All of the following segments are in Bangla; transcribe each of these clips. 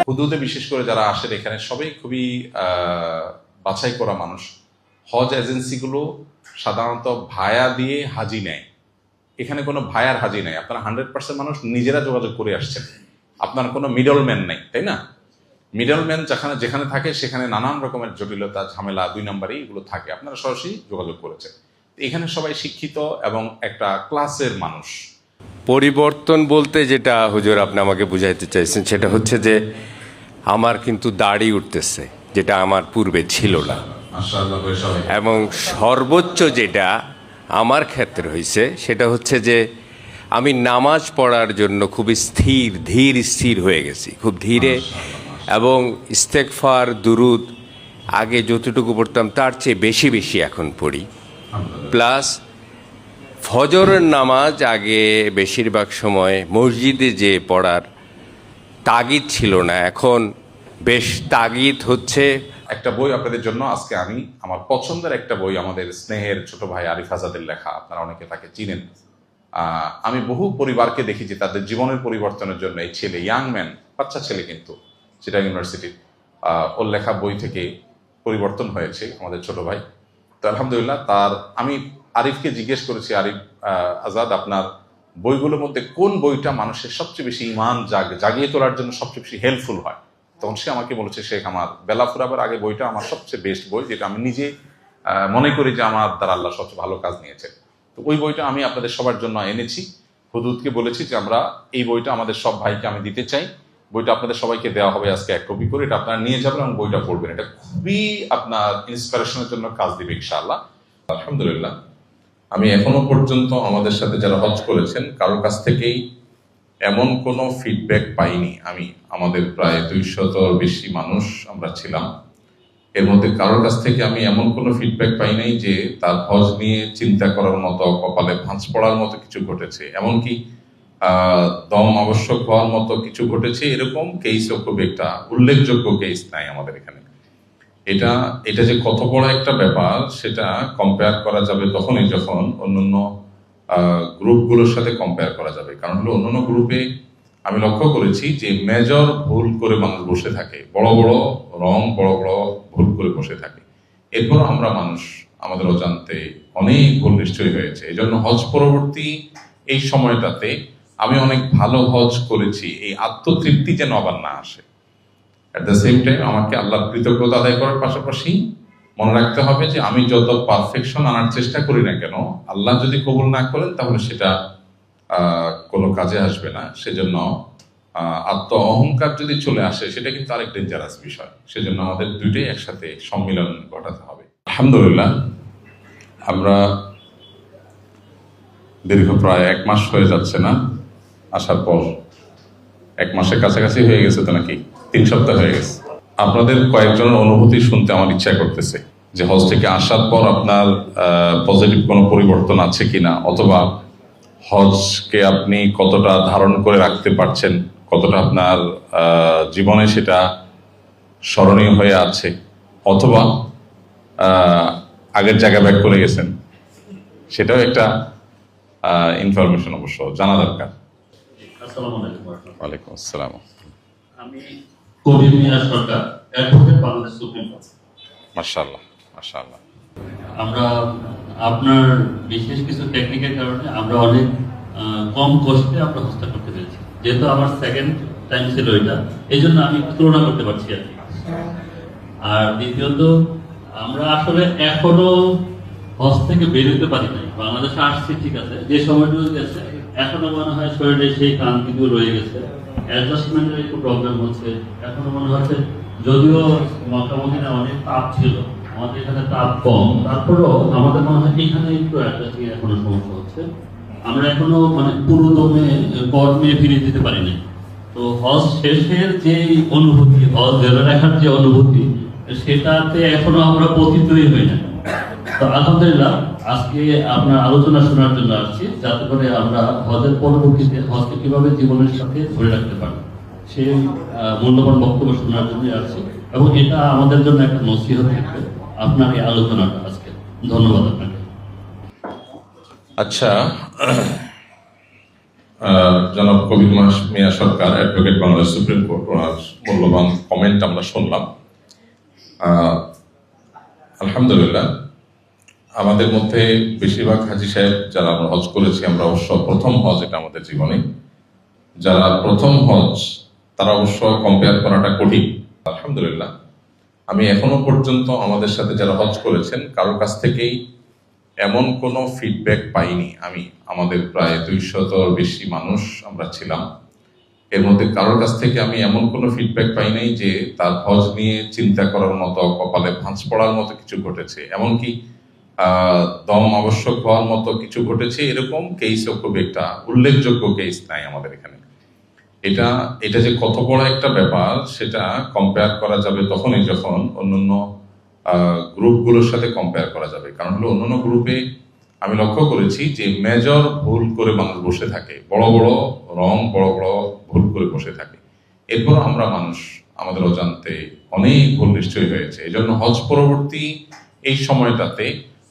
হুদুদে বিশেষ করে যারা আসেন এখানে সবাই খুবই বাছাই করা মানুষ। হজ এজেন্সিগুলো সাধারণত ভায়া দিয়ে হাজি নেয়, এখানে কোনো ভায়ার হাজি নেই। আপনারা 100% মানুষ নিজেরা যোগাযোগ করে আসছেন, আপনার কোনো মিডল ম্যান নেই, তাই না? মিডল ম্যান যেখানে থাকে সেখানে নানান রকমের জটিলতা, ঝামেলা, 2 নাম্বারই এগুলো থাকে। আপনারা সরাসরি যোগাযোগ করেছেন। এখানে সবাই শিক্ষিত এবং একটা ক্লাসের মানুষ। পরিবর্তন বলতে যেটা হুজুর আপনি আমাকে বুঝাইতে চাইছেন সেটা হচ্ছে যে আমার কিন্তু দাড়ি উঠতেছে, যেটা আমার পূর্বে ছিল না। এবং সর্বোচ্চ যেটা আমার ক্ষেত্রে হয়েছে সেটা হচ্ছে যে আমি নামাজ পড়ার জন্য খুবই ধীর স্থির হয়ে গেছি, খুব ধীরে। এবং ইস্তেগফার, দুরুদ আগে যতটুকু পড়তাম তার চেয়ে বেশি এখন পড়ি। প্লাস ফজরের নামাজ আগে বেশিরভাগ সময় মসজিদে যে পড়ার তাগিদ ছিল না, এখন বেশ তাগিদ হচ্ছে। একটা বই আপনাদের জন্য আজকে আমি আমার পছন্দের একটা বই, আমাদের স্নেহের ছোট ভাই আরিফ আজাদের লেখা, আপনারা অনেকে তাকে চিনেন। আমি বহু পরিবারকে দেখেছি তাদের জীবনের পরিবর্তনের জন্য এই ছেলে, ইয়াং ম্যান, বাচ্চা ছেলে কিন্তু চিটাগং ইউনিভার্সিটির, ওর লেখা বই থেকে পরিবর্তন হয়েছে আমাদের ছোট ভাই। তো আলহামদুলিল্লাহ, আমি আরিফকে জিজ্ঞেস করেছি, আরিফ আজাদ, আপনার বইগুলোর মধ্যে কোন বইটা মানুষের সবচেয়ে বেশি ইমান জাগিয়ে তোলার জন্য সবচেয়ে বেশি হেল্পফুল হয়? তখন সে আমাকে বলেছে, শেখ, আমার বেলা ফুরাবার আগে বইটা আমার সবচেয়ে বেস্ট বই, যেটা আমি নিজে মনে করি যে আমার দ্বারা আল্লাহ সবচেয়ে ভালো কাজ নিয়েছে। তো ওই বইটা আমি আপনাদের সবার জন্য এনেছি। হুদুদকে বলেছি যে আমরা এই বইটা আমাদের সব ভাইকে আমি দিতে চাই। বইটা আপনাদের সবাইকে দেওয়া হবে আজকে 1 কপি করে। এটা আপনারা নিয়ে যাবেন এবং বইটা পড়বেন। এটা খুবই আপনার ইন্সপিরেশনের জন্য কাজ দিবে ইনশাআল্লাহ। আলহামদুলিল্লাহ, আমি এখনো পর্যন্ত আমাদের সাথে যারা হজ করেছেন কারোর কাছ থেকেই এমন কোনো ফিডব্যাক পাইনি। আমাদের প্রায় 200 বেশি মানুষ আমরা ছিলাম, এর মধ্যে কারোর কাছ থেকে আমি এমন কোনো ফিডব্যাক পাই নাই যে তার হজ নিয়ে চিন্তা করার মতো, কপালে ভাঁজ পড়ার মতো কিছু ঘটেছে, এমনকি দম আবশ্যক হওয়ার মতো কিছু ঘটেছে, এরকম কেসও খুব একটা উল্লেখযোগ্য কেস নাই আমাদের এখানে। এটা যে কত বড় একটা ব্যাপার সেটা কম্পেয়ার করা যাবে তখনই যখন অন্যান্য গ্রুপগুলোর সাথে কম্পেয়ার করা যাবে। কারণ হলো অন্যান্য গ্রুপে আমি লক্ষ্য করেছি যে মেজর ভুল করে মানুষ বসে থাকে, বড় বড় ভুল করে বসে থাকে। এরপর আমরা মানুষ আমাদের অজান্তে অনেক ভুল নিশ্চয়ই হয়েছে। এই জন্য হজ পরবর্তী এই সময়টাতে আমি অনেক ভালো হজ করেছি, এই আত্মতৃপ্তি যেন আবার না আসে। অ্যাট দ্য সেম টাইম আমাকে আল্লাহর কৃতজ্ঞতা আদায় করার পাশাপাশি মনে রাখতে হবে যে আমি যত পারফেকশন আনার চেষ্টা করি না কেন, আল্লাহ যদি কবুল না করেন তাহলে সেটা কোনো কাজে আসবে না। সেজন্য আত্ম অহংকার যদি চলে আসে সেটা কিন্তু আরেক ডেঞ্জারাস বিষয়। সেজন্য আমাদের দুইটাই একসাথে সম্মিলন ঘটাতে হবে। আলহামদুলিল্লাহ, আমরা দীর্ঘ প্রায় 1 মাস হয়ে যাচ্ছে না আসার পর, 1 মাসের কাছাকাছি হয়ে গেছে তো নাকি 3 সপ্তাহ হয়ে গেছে। আপনাদের কয়েকজনের অনুভূতি শুনতে আমার ইচ্ছা করতেছে যে হজ থেকে আসার পর আপনার পজিটিভ কোনো পরিবর্তন আছে কিনা, অথবা হজকে আপনি কতটা ধারণ করে রাখতে পারছেন, কতটা আপনার জীবনে সেটা স্মরণীয় হয়ে আছে, অথবা আগের জায়গায় ব্যাক করে গেছেন, সেটাও একটা ইনফরমেশন অবশ্য জানা দরকার। ওয়ালাইকুম আসসালাম। আমি কবির মিয়া সরকার, অ্যাডভোকেট, বাংলাদেশ সুপ্রিম কোর্ট। মাশাআল্লাহ মাশাআল্লাহ। আমরা আপনার বিশেষ কিছু টেকনিকের কারণে আমরা অনেক কম কষ্টে আমরা হস্তা করতে পেরেছি। যেহেতু আমার সেকেন্ড টাইম ছিল এটা, এই জন্য আমি তুলনা করতে পারছি আর কি। আর দ্বিতীয়ত, আমরা আসলে এখনো হজ থেকে বেরোতে পারি নাই। বাংলাদেশে আসছি ঠিক আছে, যে সময়টুকু গেছে এখনো মনে হয় শরীরে সেই ক্লান্তিগুলো রয়ে গেছে, অ্যাডজাস্টমেন্টের একটু প্রবলেম হচ্ছে। এখনো মনে হচ্ছে, যদিও মক্কা মদিনা অনেক তাপ ছিল, আমাদের এখানে তাপ কম, তারপরেও আমাদের মনে হয় এখানে একটু অ্যাডজাস্টিং এখনো সমস্যা হচ্ছে। আমরা এখনো পুরো দমে কর্মে ফিরে যেতে পারি নাই। তো হজ শেষের যে অনুভূতি, হজ ধরে রাখার যে অনুভূতি, সেটাতে এখনো আমরা পতিতই হই না। তো আলহামদুলিল্লাহ, আজকে আপনার আলোচনা শোনার জন্য আসছি, যাতে করে আমরা হজের পরবর্তীতে হজকে কিভাবে জীবনের সাথে ধরে রাখতে পারি সেই মূল্যবান বক্তব্য শোনার জন্য আসছি। এবং এটা আমাদের জন্য একটা নসিহত থাকবে আপনার এই আলোচনাটা আজকে। ধন্যবাদ আপনাকে। আচ্ছা, জনাব কবির মিয়া সরকার, অ্যাডভোকেট বাংলাদেশ সুপ্রিম কোর্ট, ওনার মূল্যবান কমেন্ট আমরা শুনলাম। আলহামদুলিল্লাহ, আমাদের মধ্যে বেশিরভাগ হাজী সাহেব যারা আমরা হজ করেছি, আমরা অবশ্য প্রথম হজ এটা আমাদের জীবনে, যারা প্রথম হজ তারা অবশ্য কম্পেয়ার করাটা কঠিন। আলহামদুলিল্লাহ, আমি এখনো পর্যন্ত আমাদের সাথে যারা হজ করেছেন কারোর কাছ থেকেই এমন কোনো ফিডব্যাক পাইনি। আমাদের প্রায় 200-র বেশি মানুষ আমরা ছিলাম, এর মধ্যে কারোর কাছ থেকে আমি এমন কোনো ফিডব্যাক পাই নাই যে তার হজ নিয়ে চিন্তা করার মতো, কপালে ভাঁজ পড়ার মতো কিছু ঘটেছে, এমনকি দম আবশ্যক হওয়ার মতো কিছু ঘটেছে এরকম কেসও খুব একটা উল্লেখযোগ্য কেস নাই আমাদের এখানে। এটা যে কত বড় একটা ব্যাপার সেটা কম্পেয়ার করা যাবে তখনই যখন অন্যান্য গ্রুপগুলোর সাথে কম্পেয়ার করা যাবে। কারণ হলো অন্যান্য গ্রুপে আমি লক্ষ্য করেছি যে মেজর ভুল করে মানুষ বসে থাকে, বড় বড় ভুল করে বসে থাকে। এরপর আমরা মানুষ আমাদের অজান্তে অনেক ভুল নিশ্চয়ই হয়েছে। এই জন্য হজ পরবর্তী এই সময়টাতে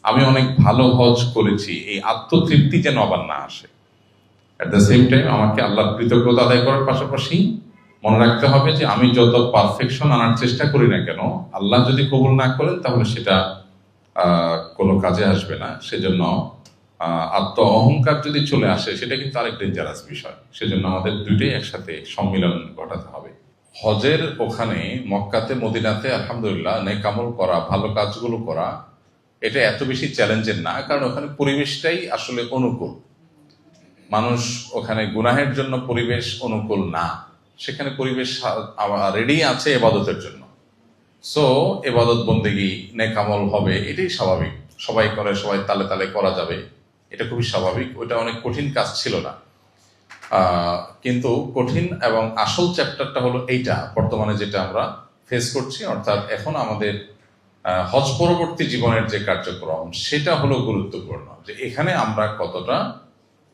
আমি অনেক ভালো হজ করেছি, এই আত্মতৃপ্তি যেন আবার না আসে। অ্যাট দ্য সেম টাইম আমাকে আল্লাহর কৃতজ্ঞতা আদায় করার পাশাপাশি মনে রাখতে হবে যে আমি যত পারফেকশন আনার চেষ্টা করি না কেন, আল্লাহ যদি কবুল না করেন তাহলে সেটা কোনো কাজে আসবে না। সেজন্য আত্ম অহংকার যদি চলে আসে সেটা কিন্তু আরেক ডেঞ্জারাস বিষয়। সেজন্য আমাদের দুইটাই একসাথে সম্মিলন ঘটাতে হবে। হজের ওখানে মক্কাতে মদিনাতে আলহামদুলিল্লাহ নেক আমল করা, ভালো কাজগুলো করা, এটা এত বেশি চ্যালেঞ্জের না, কারণ ওখানে পরিবেশটাই আসলে অনুকূল। মানুষ ওখানে গুনাহের জন্য পরিবেশ অনুকূল না, সেখানে পরিবেশ রেডি আছে এবাদতের জন্য। সো এবাদত বন্দেগী নেক আমল হবে, এটাই স্বাভাবিক। সবাই করে, সবাই তালে তালে করা যাবে, এটা খুবই স্বাভাবিক। ওইটা অনেক কঠিন কাজ ছিল না। কিন্তু কঠিন এবং আসল চ্যাপ্টারটা হলো এইটা বর্তমানে যেটা আমরা ফেস করছি, অর্থাৎ এখন আমাদের হজ পরবর্তী জীবনের যে কার্যক্রম সেটা হলো গুরুত্বপূর্ণ, যে এখানে আমরা কতটা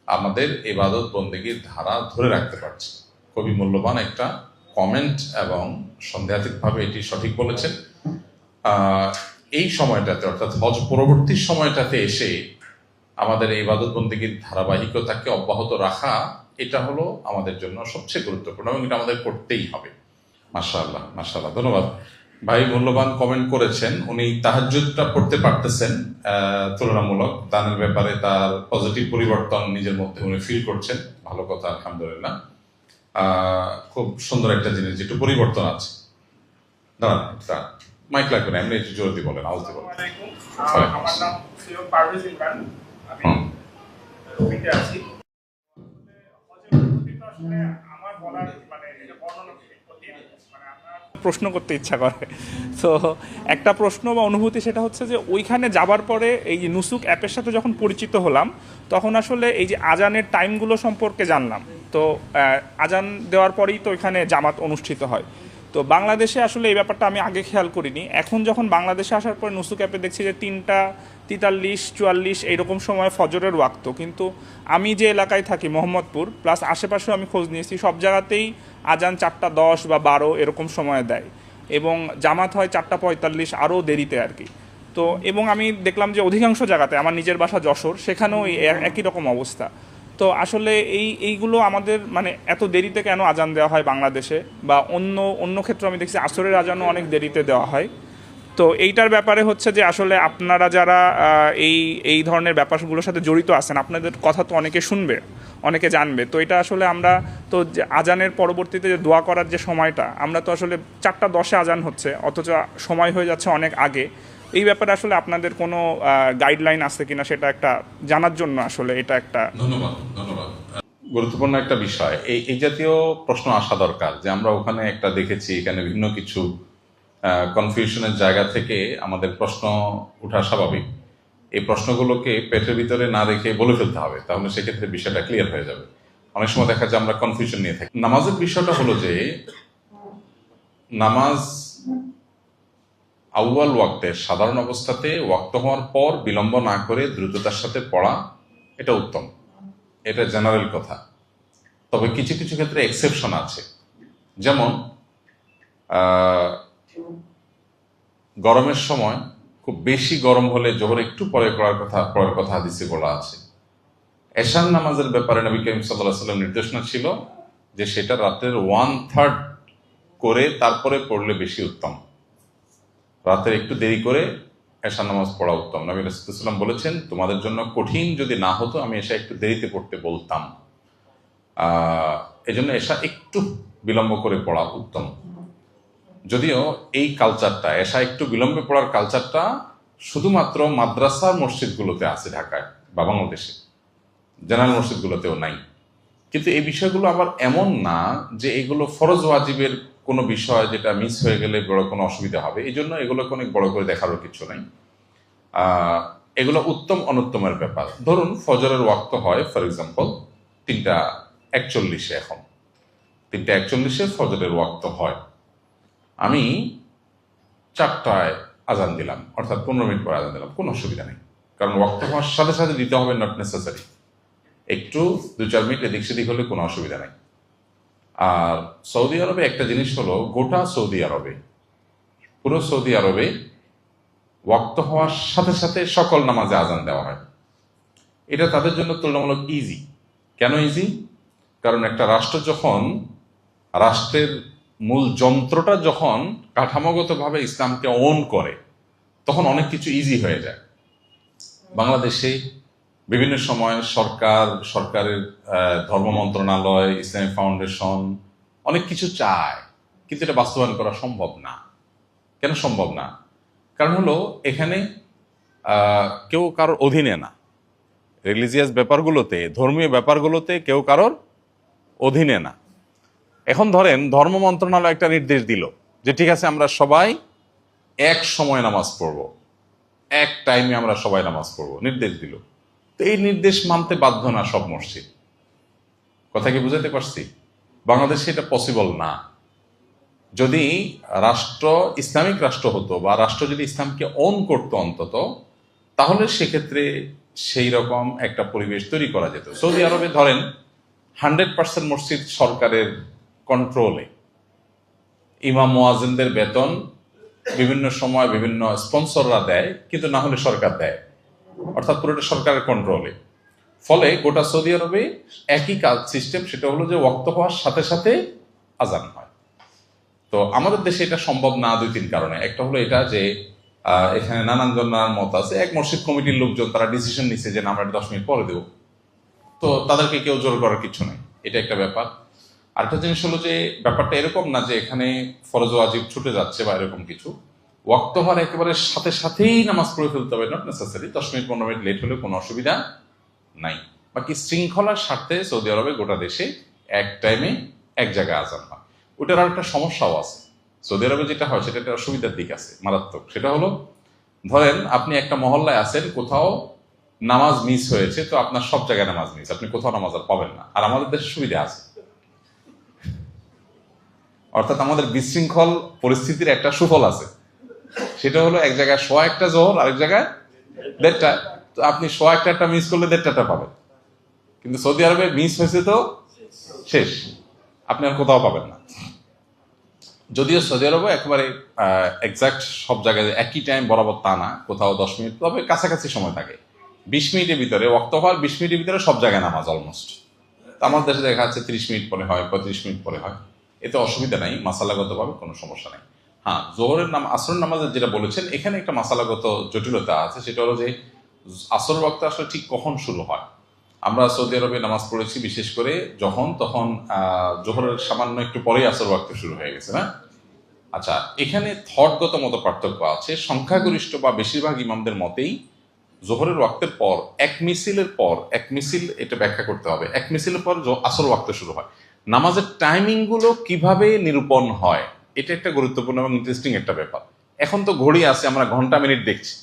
আমাদের ইবাদত বন্দেগীর ধারা ধরে রাখতে পারছি। খুবই মূল্যবান একটা কমেন্ট এবং সন্দেহাতীতভাবে এটি সঠিক বলেছেন। এই সময়টাতে অর্থাৎ হজ পরবর্তী সময়টাতে এসে আমাদের ইবাদত বন্দেগীর ধারাবাহিকতাকে অব্যাহত রাখা, এটা হলো আমাদের জন্য সবচেয়ে গুরুত্বপূর্ণ এবং এটা আমাদের করতেই হবে। মাশাআল্লাহ, মাশাআল্লাহ, ধন্যবাদ ভাই। মূল্যবান কমেন্ট করেছেন। উনি তাহাজ্জুদটা পড়তে পারতেছেন, তুলনামূলক দানের ব্যাপারে তার পজিটিভ পরিবর্তন নিজের মধ্যে উনি ফিল করছেন, ভালো কথা, আলহামদুলিল্লাহ। খুব সুন্দর একটা জিনিস, যেটু পরিবর্তন আছে। দাঁড়ান, মাইক লাগবে না, এমনি একটু জোর দিয়ে বলেন, আওয়াজ দিয়ে বলেন। আমার নাম সৈয়দ পারভেজ ইমরান, আমি রবিতে আছি। আমার বলার এটা বর্ণনা প্রশ্ন করতে ইচ্ছা করে। তো একটা প্রশ্ন বা অনুভূতি সেটা হচ্ছে যে ওইখানে যাবার পরে এই নুসুক অ্যাপের সাথে যখন পরিচিত হলাম তখন আসলে এই যে আজানের টাইমগুলো সম্পর্কে জানলাম। তো আজান দেওয়ার পরেই তো ওইখানে জামাত অনুষ্ঠিত হয়। তো বাংলাদেশে আসলে এই ব্যাপারটা আমি আগে খেয়াল করিনি। এখন যখন বাংলাদেশে আসার পরে নুসুক অ্যাপে দেখছি যে 3:43-44 এইরকম সময় ফজরের ওয়াক্ত, কিন্তু আমি যে এলাকায় থাকি মোহাম্মদপুর প্লাস আশেপাশেও আমি খোঁজ নিয়েছি, সব জায়গাতেই আজান 4:10 বা 12 এরকম সময় দেয় এবং জামাত হয় 4:45, আরও দেরিতে আর কি। তো এবং আমি দেখলাম যে অধিকাংশ জায়গাতে, আমার নিজের বাসা যশোর, সেখানেও একই রকম অবস্থা। তো আসলে এইগুলো আমাদের এত দেরিতে কেন আজান দেওয়া হয় বাংলাদেশে, বা অন্য ক্ষেত্রে আমি দেখছি আসরের আজানও অনেক দেরিতে দেওয়া হয়। তো এইটার ব্যাপারে হচ্ছে যে আসলে আপনারা যারা এই ধরনের ব্যাপারগুলোর সাথে জড়িত আছেন, আপনাদের কথা তো অনেকে শুনবে, অনেকে জানবে। তো এটা আসলে আমরা তো আজানের পরবর্তীতে যে দোয়া করার যে সময়টা, আমরা তো আসলে 4:10 আজান হচ্ছে, অথচ সময় হয়ে যাচ্ছে অনেক আগে। এই ব্যাপারে আসলে আপনাদের কোনো গাইডলাইন আছে কিনা সেটা একটা জানার জন্য আসলে এটা একটা। ধন্যবাদ। গুরুত্বপূর্ণ একটা বিষয়, এই জাতীয় প্রশ্ন আসা দরকার, যে আমরা ওখানে একটা দেখেছি, এখানে ভিন্ন কিছু কনফিউশনের জায়গা থেকে আমাদের প্রশ্ন ওঠা স্বাভাবিক। এই প্রশ্নগুলোকে পেটের ভিতরে না রেখে বলে ফেলতে হবে, তাহলে সেক্ষেত্রে বিষয়টা ক্লিয়ার হয়ে যাবে। অনেক সময় দেখা যায় আমরা কনফিউশন নিয়ে থাকি। নামাজের বিষয়টা হলো যে নামাজ আউয়াল ওয়াক্তে, সাধারণ অবস্থাতে ওয়াক্ত হওয়ার পর বিলম্ব না করে দ্রুততার সাথে পড়া, এটা উত্তম, এটা জেনারেল কথা। তবে কিছু কিছু ক্ষেত্রে এক্সেপশন আছে, যেমন গরমের সময় খুব বেশি গরম হলে জোহর একটু পরে পড়ার কথা হাদিসে বলা আছে। এশার নামাজের ব্যাপারে নবী করিম সাল্লাল্লাহু আলাইহি ওয়াসাল্লাম নির্দেশনা ছিল যে সেটা রাতের 1/3 করে তারপরে পড়লে বেশি উত্তম। রাতের একটু দেরি করে এশার নামাজ পড়া উত্তম। নবী রাসূলুল্লাহ সাল্লাল্লাহু আলাইহি ওয়াসাল্লাম বলেছেন, তোমাদের জন্য কঠিন যদি না হতো আমি এশা একটু দেরিতে পড়তে বলতাম। এজন্য এশা একটু বিলম্ব করে পড়া উত্তম। যদিও এই কালচারটা, এশা একটু বিলম্বে পড়ার কালচারটা শুধুমাত্র মাদ্রাসার মসজিদগুলোতে আছে ঢাকায় বা বাংলাদেশে, জেনারেল মসজিদগুলোতেও নাই। কিন্তু এই বিষয়গুলো আবার এমন না যে এগুলো ফরজ ওয়াজিবের কোনো বিষয় যেটা মিস হয়ে গেলে বড় কোনো অসুবিধা হবে, এই জন্য এগুলোকে অনেক বড় করে দেখারও কিছু নাই। এগুলো উত্তম অনুত্তমের ব্যাপার। ধরুন ফজরের ওয়াক্ত হয় ফর এক্সাম্পল 3:41, এখন 3:41 ফজরের ওয়াক্ত হয়, আমি 4টায় আজান দিলাম, অর্থাৎ 15 মিনিট পরে আজান দিলাম, কোনো অসুবিধা নেই, কারণ ওয়াক্ত হওয়ার সাথে সাথে দিতে হবে, নট নেসেসারি। একটু 2-4 মিনিট এদিক সেদিক হলে কোনো অসুবিধা নেই। আর সৌদি আরবে একটা জিনিস হলো, গোটা সৌদি আরবে, পুরো সৌদি আরবে ওয়াক্ত হওয়ার সাথে সাথে সকল নামাজে আজান দেওয়া হয়। এটা তাদের জন্য তুলনামূলক ইজি। কেন ইজি? কারণ একটা রাষ্ট্র যখন, রাষ্ট্রের মূল যন্ত্রটা যখন কাঠামোগতভাবে ইসলামকে ওন করে, তখন অনেক কিছু ইজি হয়ে যায়। বাংলাদেশে বিভিন্ন সময় সরকারের ধর্ম মন্ত্রণালয়, ইসলামিক ফাউন্ডেশন অনেক কিছু চায়, কিন্তু এটা বাস্তবায়ন করা সম্ভব না। কেন সম্ভব না? কারণ হলো এখানে কেউ কারোর অধীনে না। রিলিজিয়াস ব্যাপারগুলোতে, ধর্মীয় ব্যাপারগুলোতে কেউ কারোর অধীনে না। এখন ধরেন ধর্ম মন্ত্রণালয় একটা নির্দেশ দিল যে ঠিক আছে আমরা সবাই এক সময় নামাজ পড়বো, এক টাইমে আমরা সবাই নামাজ পড়বো, নির্দেশ দিল। তো এই নির্দেশ মানতে বাধ্য না সব মসজিদ। কথা কি বুঝাতে পারছি? বাংলাদেশে এটা পসিবল না। যদি রাষ্ট্র ইসলামিক রাষ্ট্র হতো বা রাষ্ট্র যদি ইসলামকে ওন করতো অন্তত, তাহলে সেক্ষেত্রে সেই রকম একটা পরিবেশ তৈরি করা যেত। সৌদি আরবে ধরেন 100% মসজিদ সরকারের কন্ট্রোলে, ইমাম মুয়াজ্জিনদের বেতন বিভিন্ন সময় বিভিন্ন স্পন্সররা দেয়, কিন্তু না হলে সরকার দেয়, অর্থাৎ পুরোটা সরকারের কন্ট্রোলে। ফলে গোটা সৌদি আরবে একই কাজ সিস্টেম, সেটা হলো যে ওয়াক্ত হওয়ার সাথে সাথে আজান হয়। তো আমাদের দেশে এটা সম্ভব না 2-3 কারণে। একটা হলো এটা যে এখানে নানান জনের মত আছে। এক মসজিদ কমিটির লোকজন তারা ডিসিশন নিচ্ছে যে আমরা 10 মিনিট পরে দেবো, তো তাদেরকে কেউ জোর করার কিছু নেই, এটা একটা ব্যাপার। আরেকটা জিনিস হলো যে ব্যাপারটা এরকম না যে এখানে ফরজ ওয়াজিব ছুটে যাচ্ছে বা এরকম কিছু। ওয়াক্ত হওয়ার একেবারে সাথে সাথেই নামাজ পড়ে ফেলতে হবে, not necessary. 10 minute 15 minute late হলে কোনো অসুবিধা নাই। বাকি শৃঙ্খলার স্বার্থে সৌদি আরবে গোটা দেশে এক টাইমে এক জায়গায় আজান হয়। ওটার আর একটা সমস্যাও আছে। সৌদি আরবে যেটা হয় সেটা একটা অসুবিধার দিক আছে মারাত্মক। সেটা হলো ধরেন আপনি একটা মহল্লায় আছেন, কোথাও নামাজ মিস হয়েছে, তো আপনার সব জায়গায় নামাজ মিস, আপনি কোথাও নামাজ আর পাবেন না। আর আমাদের দেশে সুবিধা আছে, অর্থাৎ আমাদের বিশৃঙ্খল পরিস্থিতির একটা সুফল আছে। সেটা হলো এক জায়গায় 100 জোহর, আরেক জায়গায় 1:30। তো আপনি 100 মিস করলে 1:30 পাবেন, কিন্তু সৌদি আরবে মিস হয়েছে তো শেষ, আপনি আর কোথাও পাবেন না। যদিও সৌদি আরবে একেবারে এক্সাক্ট সব জায়গায় একই টাইম বরাবর তা না, কোথাও 10 মিনিট, তবে কাছাকাছি সময় থাকে। 20 মিনিটের ভিতরে ওয়াক্ত হওয়ার 20 মিনিটের ভিতরে সব জায়গায় নামাজ অলমোস্ট। আমার দেশে দেখা যাচ্ছে 30 মিনিট পরে হয়, 35 মিনিট পরে হয়, এতে অসুবিধা নাই, মাসালাগতভাবে কোনো সমস্যা নাই। হ্যাঁ, জোহরের আসরের নামাজের যেটা বলেছেন, এখানে একটা মাসালাগত জটিলতা আছে। সেটা হলো যে আসর ওয়াক্ত আসলে ঠিক কখন শুরু হয়। আমরা সৌদি আরবে নামাজ পড়েছি বিশেষ করে তখন জোহরের সামান্য একটু পরেই আসর ওয়াক্ত শুরু হয়ে গেছে না। আচ্ছা, এখানে থটগত মতো পার্থক্য আছে। সংখ্যাগরিষ্ঠ বা বেশিরভাগ ইমামদের মতেই জোহরের ওয়াক্তের পর এক মিছিল, এটা ব্যাখ্যা করতে হবে, এক মিছিলের পর আসর ওয়াক্ত শুরু হয়। নামাজের টাইমিং গুলো কিভাবে নিরূপণ হয়, এটা একটা গুরুত্বপূর্ণ এবং ইন্টারেস্টিং একটা ব্যাপার। এখন তো ঘড়ি আছে, আমরা ঘন্টা মিনিট দেখছি।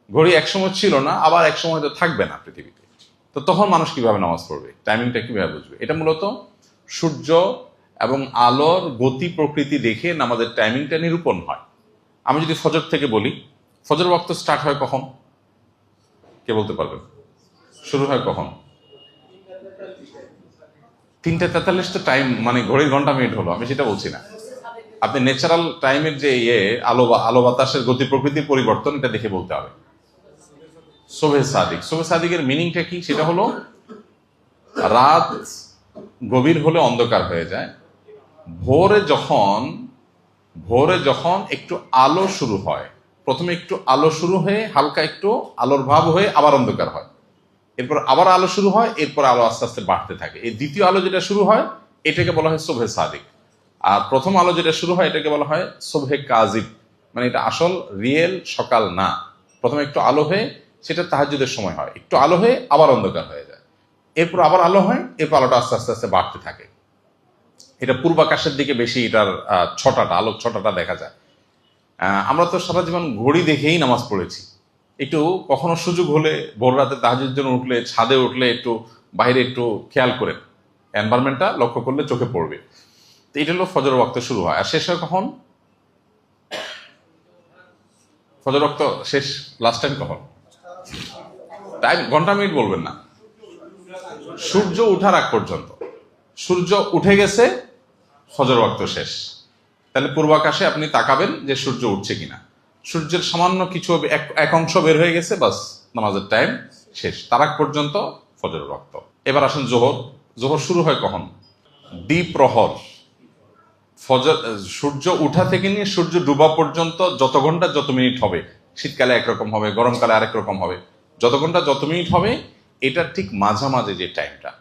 ঘড়ি একসময় ছিল না, আবার একসময় তো থাকবে না পৃথিবীতে। তো তখন মানুষ কিভাবে নামাজ পড়বে, টাইমিংটা কিভাবে বুঝবে? এটা মূলত সূর্য এবং আলোর গতি প্রকৃতি দেখে নামাজের টাইমিংটা নিরূপণ হয়। আমি যদি ফজর থেকে বলি, ফজর ওয়াক্ত স্টার্ট হয় কখন? কে বলতে পারবেন? শুরু হয় কখন? 3:43 তো টাইম, মানে ঘড়ির ঘন্টা মিনিট হলো, আমি সেটা বলছি না। আপনি ন্যাচারাল টাইমের যে আলো বাতাসের গতি প্রকৃতির পরিবর্তন, এটা দেখে বলতে হবে। শোভে সাদিকের মিনিংটা কি? সেটা হলো রাত গভীর হলে অন্ধকার হয়ে যায়, ভোরে যখন একটু আলো শুরু হয়, প্রথমে একটু আলো শুরু হয়ে হালকা একটু আলোর ভাব হয়ে আবার অন্ধকার হয়, এরপর আবার আলো শুরু হয়, এরপর আলো আস্তে আস্তে বাড়তে থাকে। এই দ্বিতীয় আলো যেটা শুরু হয় এটাকে বলা হয় সুবহে সাদিক, আর প্রথম আলো যেটা শুরু হয় এটাকে বলা হয় সুবহে কাজিব, মানে এটা আসল রিয়েল সকাল না। প্রথমে একটু আলো হয়ে, সেটা তাহাজ্জুদের সময় হয়, একটু আলো হয়ে আবার অন্ধকার হয়ে যায়, এরপর আবার আলো হয়, এরপর আলোটা আস্তে আস্তে আস্তে বাড়তে থাকে। এটা পূর্বাকাশের দিকে বেশি এটার আলোক ছটাটা দেখা যায়। আমরা তো সারা জীবন ঘড়ি দেখেই নামাজ পড়েছি। একটু কখনো সুযোগ হলে ভোর রাতে তাহাজ্জুদের জন্য উঠলে, ছাদে উঠলে একটু বাইরে একটু খেয়াল করেন, এনভায়রনমেন্টটা লক্ষ্য করলে চোখে পড়বে। তো এটা হলো ফজর ওয়াক্ত শুরু হয়, আর শেষ হয় কখন? ফজর ওয়াক্ত শেষ লাস্ট টাইম কখন? টাইম ঘন্টা মিনিট বলবেন না, সূর্য উঠার আগ পর্যন্ত। সূর্য উঠে গেছে, ফজর ওয়াক্ত শেষ। তাহলে পূর্বাকাশে আপনি তাকাবেন যে সূর্য উঠছে কিনা। সূর্যের সামান্য কিছু এক অংশ বের হয়ে গেছে, বাস নামাজের টাইম শেষ, তার আগ পর্যন্ত ফজর ওয়াক্ত। এবার আসেন জোহর শুরু হয় কখন? দ্বিপ্রহর। সূর্য উঠা থেকে নিয়ে সূর্য ডুবা পর্যন্ত যত ঘন্টা যত মিনিট হবে, শীতকালে একরকম হবে, গরমকালে আরেক রকম হবে, যত ঘন্টা যত মিনিট হবে, এটার ঠিক মাঝামাঝি যে টাইমটা।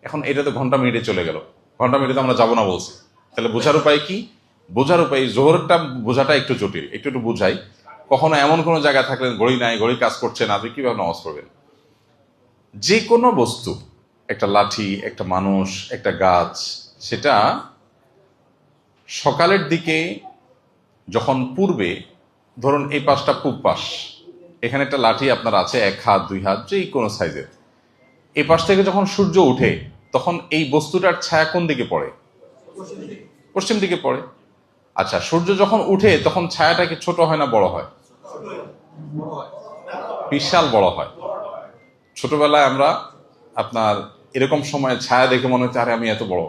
এখন এটা তো ঘন্টা মিনিটে চলে গেল, ঘন্টা মিনিটে আমরা যাবো না বলছি, তাহলে বোঝার উপায় কি? বোঝার উপায়, জোহরটা বোঝাটা একটু জটিল, একটু বুঝাই। কখনো এমন কোনো জায়গায় থাকলেন ঘড়ি নাই, ঘড়ি কাজ করছে না, আপনি কিভাবে নামাজ পড়বেন? যে কোনো বস্তু, একটা লাঠি, একটা মানুষ, একটা গাছ, সেটা সকালের দিকে যখন পূর্বে, ধরুন এই পাশটা পূব পাশ, এখানে একটা লাঠি আপনার আছে 1 হাত 2 হাত যে কোনো সাইজের, এই পাশ থেকে যখন সূর্য উঠে তখন এই বস্তুটার ছায়া কোন দিকে পড়ে? পশ্চিম দিকে পড়ে। আচ্ছা, সূর্য যখন উঠে তখন ছায়াটা কি ছোট হয় না বড় হয়? বিশাল বড় হয়। ছোটবেলায় আমরা আপনার এরকম সময় ছায়া দেখে মনে হচ্ছে আরে আমি এত বড়,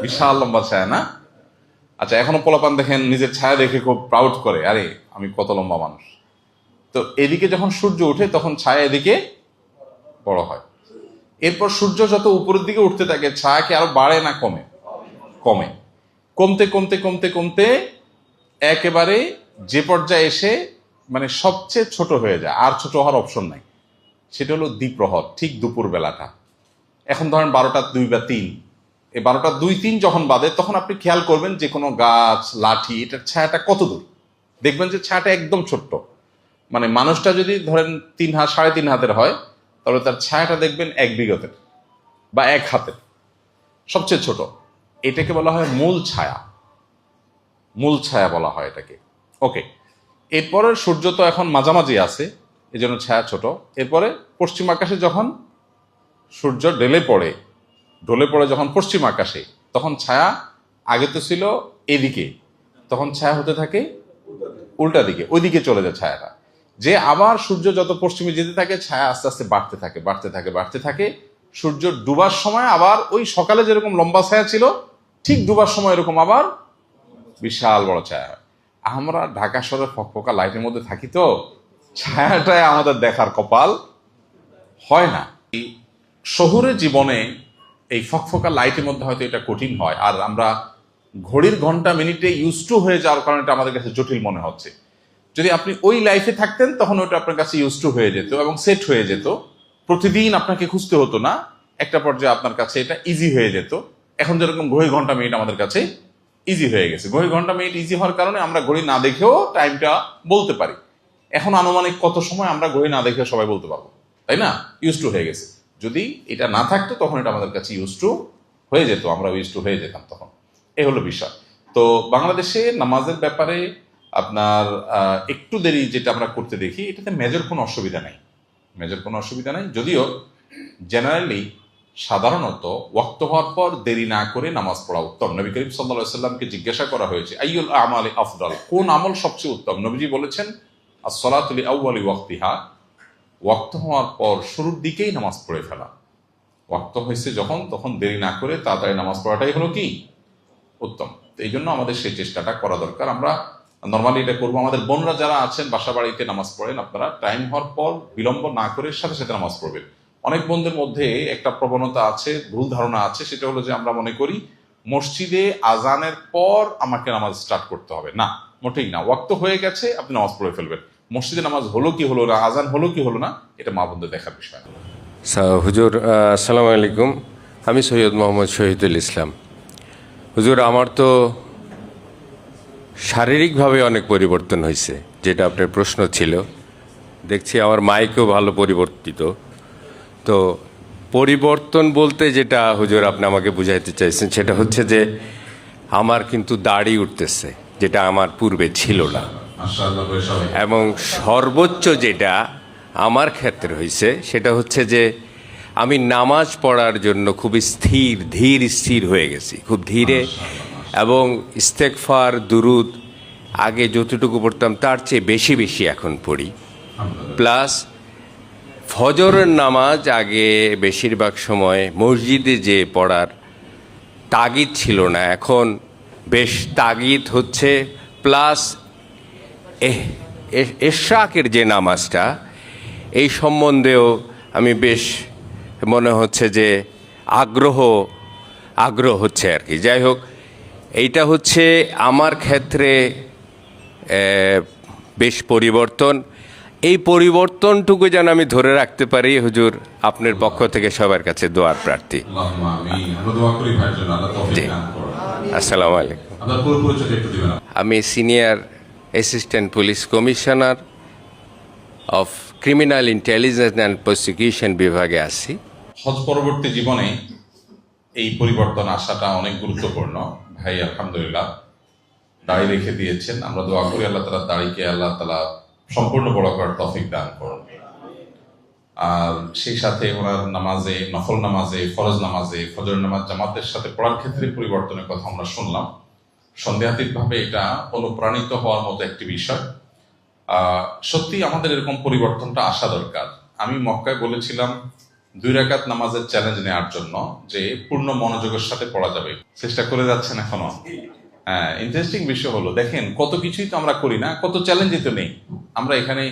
বিশাল লম্বা ছায়া না? আচ্ছা, এখনো পোলাপান দেখেন নিজের ছায়া দেখে খুব প্রাউড করে, আরে আমি কত লম্বা মানুষ। তো এদিকে যখন সূর্য উঠে তখন ছায়া এদিকে বড় হয়। এরপর সূর্য যত উপরের দিকে উঠতে থাকে ছায়া কি আরো বাড়ে না কমে? কমে। কমতে কমতে কমতে কমতে একেবারে যে পর্যায়ে এসে মানে সবচেয়ে ছোট হয়ে যায়, আর ছোট হওয়ার অপশন নাই, সেটা হলো দ্বিপ্রহর, ঠিক দুপুর বেলাটা। এখন ধরেন 12টা 2 বা 3, এই 12টা 2 3 যখন বাদে তখন আপনি খেয়াল করবেন যে কোনো গাছ, লাঠি, এটার ছায়াটা কত দূর, দেখবেন যে ছায়াটা একদম ছোট্ট। মানে মানুষটা যদি ধরেন 3 হাত 3.5 হাতের হয়, তাহলে তার ছায়াটা দেখবেন 1 বিঘতের বা 1 হাতের, সবচেয়ে ছোট। এটাকে বলা হয় মূল ছায়া, মূল ছায়া বলা হয় এটাকে। ওকে, এরপরে সূর্য তো এখন মাঝামাঝি আছে, এই জন্য ছায়া ছোট। এরপরে পশ্চিম আকাশে যখন সূর্য ঢলে পড়ে যখন পশ্চিম আকাশে, তখন ছায়া আগে তো ছিল এদিকে, তখন ছায়া হতে থাকে উল্টা দিকে, ওইদিকে চলে যায় ছায়াটা। যে আবার সূর্য যত পশ্চিমে যেতে থাকে ছায়া আস্তে আস্তে বাড়তে থাকে। সূর্য ডুবার সময় আবার ওই সকালে যেরকম লম্বা ছায়া ছিল, ঠিক ডুবার সময় এরকম আবার বিশাল বড় ছায়া হয়। আমরা ঢাকা শহরের ফকফকা লাইটের মধ্যে থাকি, তো ছায়াটায় আমাদের দেখার কপাল হয় না। এই শহুরে জীবনে এই ফকফকা লাইটের মধ্যে হয়তো এটা কঠিন হয়, আর আমরা ঘড়ির ঘন্টা মিনিটে ইউজ টু হয়ে যাওয়ার কারণে এটা আমাদের কাছে জটিল মনে হচ্ছে। যদি আপনি ওই লাইফে থাকতেন তখন ওটা আপনার কাছে ইউজ টু হয়ে যেত এবং সেট হয়ে যেত, প্রতিদিন আপনাকে খুঁজতে হতো না, একটা পর্যায়ে আপনার কাছে এটা ইজি হয়ে যেত। এখন যেরকম ঘড়ি ঘন্টা মিনিট আমাদের কাছে ইজি হয়ে গেছে, ঘড়ি ঘন্টা মিনিট ইজি হওয়ার কারণে আমরা ঘড়ি না দেখেও টাইমটা বলতে পারি। এখন আনুমানিক কত সময় আমরা ঘড়ি না দেখে সবাই বলতে পারবো, তাই না? ইউজ টু হয়ে গেছে। যদি এটা না থাকতো তখন এটা আমাদের কাছে ইউজ টু হয়ে যেত, আমরা ইউজ টু হয়ে যেতাম তখন। এই হলো বিষয়। তো বাংলাদেশে নামাজের ব্যাপারে আপনার একটু দেরি যেটা আমরা করতে দেখি, এটাতে মেজর কোনো অসুবিধা নাই, যদিও জেনারেলি সাধারণত ওয়াক্ত হওয়ার পর দেরি না করে নামাজ পড়া উত্তম। নবী করিম সাল্লাল্লাহু আলাইহি ওয়াসাল্লামকে জিজ্ঞাসা করা হয়েছে আইয়ুল আমালি আফদাল, কোন আমল সবচেয়ে উত্তম? নবীজি বলেছেন as-salatu li awwali waqtiha, ওয়াক্ত হওয়ার পর শুরুর দিকেই নামাজ পড়ে ফেলা। ওয়াক্ত হয়েছে যখন, তখন দেরি না করে তাড়াতাড়ি নামাজ পড়াটাই হলো কি উত্তম। তো এই জন্য আমাদের সেই চেষ্টাটা করা দরকার। আমরা নর্মালি এটা করবো। আমাদের বোনরা যারা আছেন বাসা বাড়িতে নামাজ পড়েন, আপনারা টাইম হওয়ার পর বিলম্ব না করে সাথে সাথে নামাজ পড়বেন। অনেক বন্ধুদের মধ্যে একটা প্রবণতা আছে, ভুল ধারণা আছে, সেটা হলো যে আমরা মনে করি মসজিদে আজানের পর আমাকে নামাজ স্টার্ট করতে হবে। না, মোটেই না। ওয়াক্ত হয়ে গেছে, আপনি নামাজ পড়ে ফেলবেন। মসজিদে নামাজ হলো কি হলো না, আজান হলো কি হলো না, এটা মা বোনদের দেখার বিষয় না। হুজুর আসসালামু আলাইকুম, আমি সৈয়দ মোহাম্মদ শহীদুল ইসলাম। হুজুর, আমার তো শারীরিকভাবে অনেক পরিবর্তন হয়েছে, যেটা আপনার প্রশ্ন ছিল। দেখছি আমার মাইকও ভালো পরিবর্তিত। তো পরিবর্তন বলতে যেটা হুজুর আপনি আমাকে বুঝাইতে চাইছেন, সেটা হচ্ছে যে আমার কিন্তু দাড়ি উঠতেছে, যেটা আমার পূর্বে ছিল না। মাশাআল্লাহ, বয়স হবে। এবং সর্বোচ্চ যেটা আমার ক্ষেত্রে হয়েছে সেটা হচ্ছে যে আমি নামাজ পড়ার জন্য খুব ধীর স্থির হয়ে গেছি, খুব ধীরে। এবং ইস্তেগফার, দুরুদ আগে যতটুকু পড়তাম তার চেয়ে বেশি এখন পড়ি। প্লাস ফজরের নামাজ আগে বেশিরভাগ সময় মসজিদে যে পড়ার তাগিদ ছিল না, এখন বেশ তাগিদ হচ্ছে। প্লাস এশরাকের যে নামাজটা, এই সম্বন্ধেও আমি বেশ মনে হচ্ছে যে আগ্রহ হচ্ছে আর কি। যাই হোক, এইটা হচ্ছে আমার ক্ষেত্রে বেশ পরিবর্তন। এই পরিবর্তনটুকু যেন আমি ধরে রাখতে পারি, হুজুর আপনার পক্ষ থেকে সবার কাছে দোয়ার প্রার্থী। আল্লাহুম্মা আমিন। আমরা দোয়া করি ভাইয়ের জন্য, আল্লাহ তৌফিক দান করুন। আসসালামু আলাইকুম। আপনার পুরো পরিচয় একটু দিবেন। আমি senior assistant police commissioner of criminal intelligence and prosecution বিভাগে আছি। হজ পরবর্তী জীবনে এই পরিবর্তন আসাটা অনেক গুরুত্বপূর্ণ। ভাই আলহামদুলিল্লাহ দাড়ি রেখে দিয়েছেন। আমরা দোয়া করি আল্লাহ তাআলা দাড়িকে আল্লাহ তাআলা সম্পূর্ণ বড় করার তৌফিক দান করুন। আর সেই সাথে ওনার নামাজে, নফল নামাজে, ফরজ নামাজে, ফজর নামাজ জামাতের সাথে পড়ার ক্ষেত্রে পরিবর্তনের কথা আমরা শুনলাম। সন্দেহাতীতভাবে এটা অনুপ্রাণিত হওয়ার মতো একটি বিষয়। সত্যি আমাদের এরকম পরিবর্তনটা আসা দরকার। আমি মক্কায় বলেছিলাম 2 রাকাত নামাজের চ্যালেঞ্জ নেওয়ার জন্য, যে পূর্ণ মনোযোগের সাথে পড়া যাবে। চেষ্টা করে যাচ্ছেন এখনো? হ্যাঁ, ইন্টারেস্টিং বিষয় হলো, দেখেন কত কিছুই তো আমরা করি না, কত চ্যালেঞ্জই তো নেই। আমরা এখানে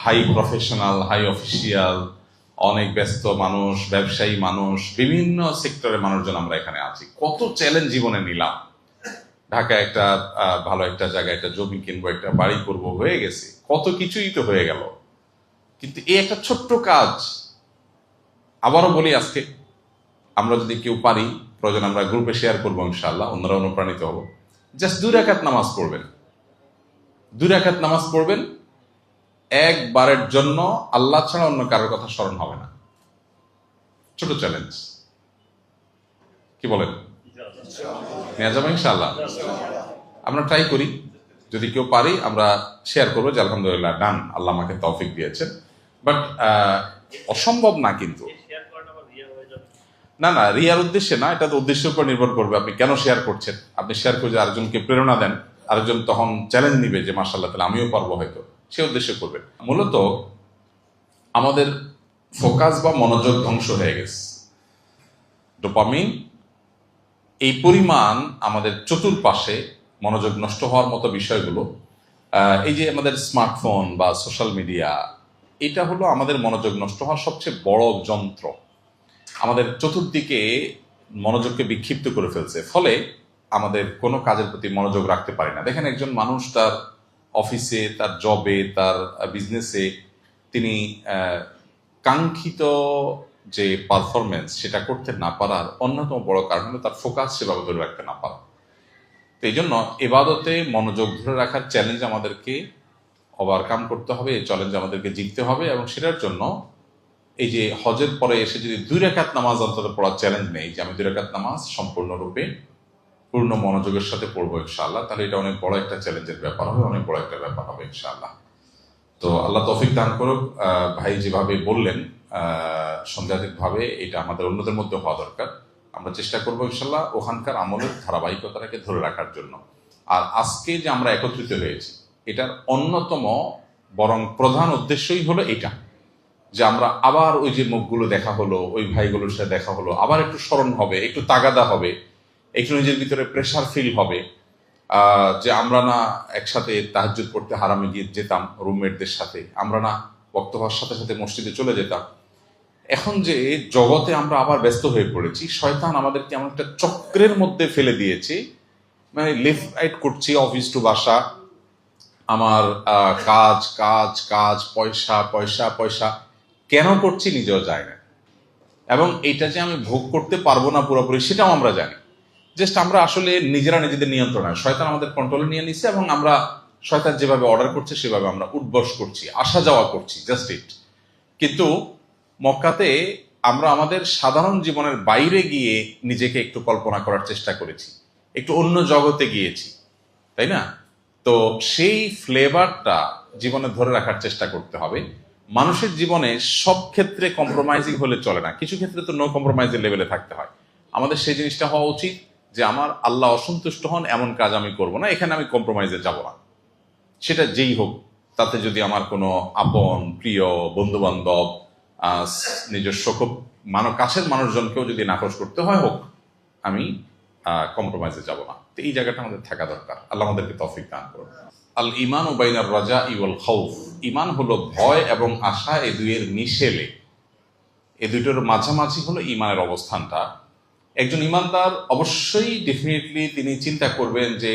হাই প্রফেশনাল, হাই অফিসিয়াল, অনেক ব্যস্ত মানুষ, ব্যবসায়ী মানুষ, বিভিন্ন সেক্টরের মানুষজন আমরা এখানে আছি। কত চ্যালেঞ্জ জীবনে নিলাম। ঢাকায় একটা ভালো একটা জায়গায় একটা জমি কিনবো, একটা বাড়ি করবো, হয়ে গেছে। কত কিছুই তো হয়ে গেল। কিন্তু এই একটা ছোট্ট কাজ, আবারও বলি আজকে, আমরা যদি কেউ পারি, প্রয়োজন আমরা গ্রুপে শেয়ার করবো ইনশাআল্লাহ, অন্যরা অনুপ্রাণিত হব। জাস্ট 2 রাকাত নামাজ পড়বেন। 2 রাকাত নামাজ পড়বেন, একবারের জন্য আল্লাহ ছাড়া অন্য কারোর কথা স্মরণ হবে না। ছোট চ্যালেঞ্জ, কি বলেন? নেওয়া যাবে ইনশাআল্লাহ। আমরা ট্রাই করি, যদি কেউ পারি আমরা শেয়ার করবো যে আলহামদুলিল্লাহ ডান, আল্লাহ আমাকে তৌফিক দিয়েছেন। বাট অসম্ভব না কিন্তু। না, রিয়ার উদ্দেশ্যে না, এটা তো উদ্দেশ্যের উপর নির্ভর করবে আপনি কেন শেয়ার করছেন। আপনি শেয়ার করে যে আরেকজনকে প্রেরণা দেন, আরেকজন তখন চ্যালেঞ্জ নিবে যে মাশাআল্লাহ তাহলে আমিও পারবো, হয়তো সে উদ্দেশ্যে করবে। মূলত আমাদের ফোকাস বা মনোযোগ ধ্বংস হয়ে গেছে। ডোপামিন এই পরিমাণ আমাদের চতুর্পাশে মনোযোগ নষ্ট হওয়ার মতো বিষয়গুলো, এই যে আমাদের স্মার্টফোন বা সোশ্যাল মিডিয়া, এটা হলো আমাদের মনোযোগ নষ্ট হওয়ার সবচেয়ে বড় যন্ত্র। আমাদের চতুর্দিকে মনোযোগকে বিক্ষিপ্ত করে ফেলছে, ফলে আমাদের কোনো কাজের প্রতি মনোযোগ রাখতে পারি না। দেখেন একজন মানুষ তার অফিসে, তার জবে, তার বিজনেসে তিনি কাঙ্ক্ষিত যে পারফরমেন্স সেটা করতে না পারার অন্যতম বড় কারণ হলো তার ফোকাস সেভাবে ধরে রাখতে না পারা। তো এই জন্য ইবাদতে মনোযোগ ধরে রাখার চ্যালেঞ্জ আমাদেরকে ওভারকাম করতে হবে, এই চ্যালেঞ্জ আমাদেরকে জিততে হবে। এবং সেটার জন্য এই যে হজের পরে এসে যদি 2 রাকাত নামাজ অন্তত পড়ার চ্যালেঞ্জ নেই, যে আমি 2 রাকাত নামাজ সম্পূর্ণরূপে পূর্ণ মনোযোগের সাথে পড়বো ইনশাআল্লাহ, তাহলে এটা অনেক বড় একটা চ্যালেঞ্জের ব্যাপার হবে, অনেক বড় একটা ব্যাপার হবে ইনশাআল্লাহ। তো আল্লাহ তৌফিক দান করুক। ভাই যেভাবে বললেন সন্দেহাতীতভাবে এটা আমাদের অন্যদের মধ্যে হওয়া দরকার। আমরা চেষ্টা করবো ইনশাআল্লাহ ওখানকার আমলের ধারাবাহিকতাটাকে ধরে রাখার জন্য। আর আজকে যে আমরা একত্রিত হয়েছি, এটার অন্যতম বরং প্রধান উদ্দেশ্যই হলো এটা, যে আমরা আবার ওই যে মুখগুলো দেখা হলো, ওই ভাইগুলোর সাথে দেখা হলো, আবার একটু স্মরণ হবে, একটু তাগাদা হবে, একটু নিজের ভিতরে প্রেশার ফিল হবে, যে আমরা না একসাথে তাহাজ্জুদ পড়তে হারামে গিয়ে যেতাম রুমমেটদের সাথে, আমরা না বক্তব্য হওয়ার সাথে সাথে মসজিদে চলে যেতাম। এখন যে জগতে আমরা আবার ব্যস্ত হয়ে পড়েছি, শয়তান আমাদেরকে এমন একটা চক্রের মধ্যে ফেলে দিয়েছে, মানে লেফট রাইট করছি, অফিস টু বাসা, আমার কাজ কাজ কাজ, পয়সা পয়সা পয়সা, কেন করছি নিজেও যায় না। এবং এটা যে আমি ভোগ করতে পারবো না পুরোপুরি সেটাও আমরা জানি। জাস্ট আমরা আসলে নিজেরা নিজেদের নিয়ন্ত্রণ হয়, শয়তান আমাদের কন্ট্রোলে নিয়ে নিচ্ছে, এবং আমরা শয়তান যেভাবে অর্ডার করছে সেভাবে আমরা উঠবস করছি, আসা যাওয়া করছি, জাস্ট ইট। কিন্তু মক্কাতে আমরা আমাদের সাধারণ জীবনের বাইরে গিয়ে নিজেকে একটু কল্পনা করার চেষ্টা করেছি, একটু অন্য জগতে গিয়েছি, তাই না? তো সেই ফ্লেভারটা জীবনে ধরে রাখার চেষ্টা করতে হবে। মানুষের জীবনে সব ক্ষেত্রে কম্প্রোমাইজিং হলে চলে না, কিছু ক্ষেত্রে তো নো কম্প্রোমাইজের লেভেলে থাকতে হয়। আমাদের সেই জিনিসটা হওয়া উচিত যে আমার আল্লাহ অসন্তুষ্ট হন এমন কাজ আমি করব না, এখানে আমি কম্প্রোমাইজে যাব না, সেটা যেই হোক। তাতে যদি আমার কোনো আপন প্রিয় বন্ধু বান্ধব, নিজস্ব খুব কাছের মানুষজনকেও যদি নাকচ করতে হয়, হোক, আমি কম্প্রোমাইজে যাব না। তো এই জায়গাটা আমাদের থাকা দরকার। আল্লাহ আমাদেরকে তৌফিক দান করুন। আল ইমান ও বাইনার রাজা ওয়াল খাউফ, ইমান হলো ভয় এবং আশা, এই দুইয়ের মিশেলে, এই দুইটার মাঝামাঝি হলো ইমানের অবস্থানটা। একজন ইমানদার অবশ্যই ডেফিনেটলি তিনি চিন্তা করবেন যে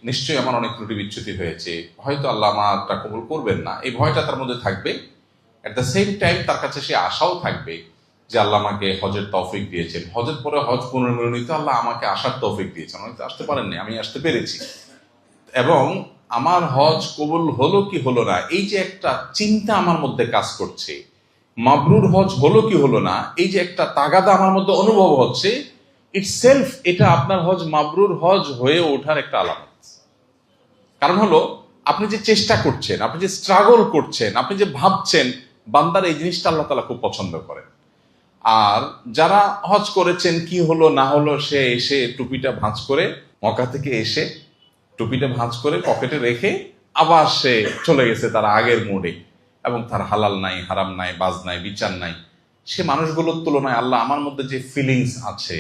নিশ্চয়ই আমার অনেক ত্রুটি বিচ্যুতি হয়েছে, হয়তো আল্লাহ আমারটা কবুল করবেন না, এই ভয়টা তার মধ্যে থাকবে। এট দ্য সেম টাইম তার কাছে সে আশাও থাকবে যে আল্লাহ আমাকে হজের তৌফিক দিয়েছেন, হজের পরে হজ পুনর্মিলনিত আল্লাহ আমাকে আসার তৌফিক দিয়েছেন, হয়তো আসতে পারেননি, আমি আসতে পেরেছি, এবং আমার হজ কবুল হলো কি হলো না, এই যে একটা চিন্তা আমার মধ্যে কাজ করছে, মাবরুর হজ হলো কি হলো না, এই যে একটা তাগাদা আমার মধ্যে অনুভব হচ্ছে, ইটসেলফ এটা আপনার হজ মাবরুর হজ হয়ে ওঠার একটা আলামত। কারণ হলো আপনি যে চেষ্টা করছেন, আপনি যে স্ট্রাগল করছেন, আপনি যে ভাবছেন, বান্দার এই জিনিসটা আল্লাহ তাআলা খুব পছন্দ করেন। আর যারা হজ করেছেন কি হলো না হলো, সে এসে টুপিটা ভাঁজ করে, মক্কা থেকে এসে টুপিটা ভাঁজ করে পকেটে রেখে আবার সে চলে গেছে তার আগের মোড়ে, এবং তার হালাল নাই, হারাম নাই, বাজ নাই, বিচার নাই। সে মানুষগুলোর তুলনায় আল্লাহ আমার মধ্যে যে ফিলিংস আছে,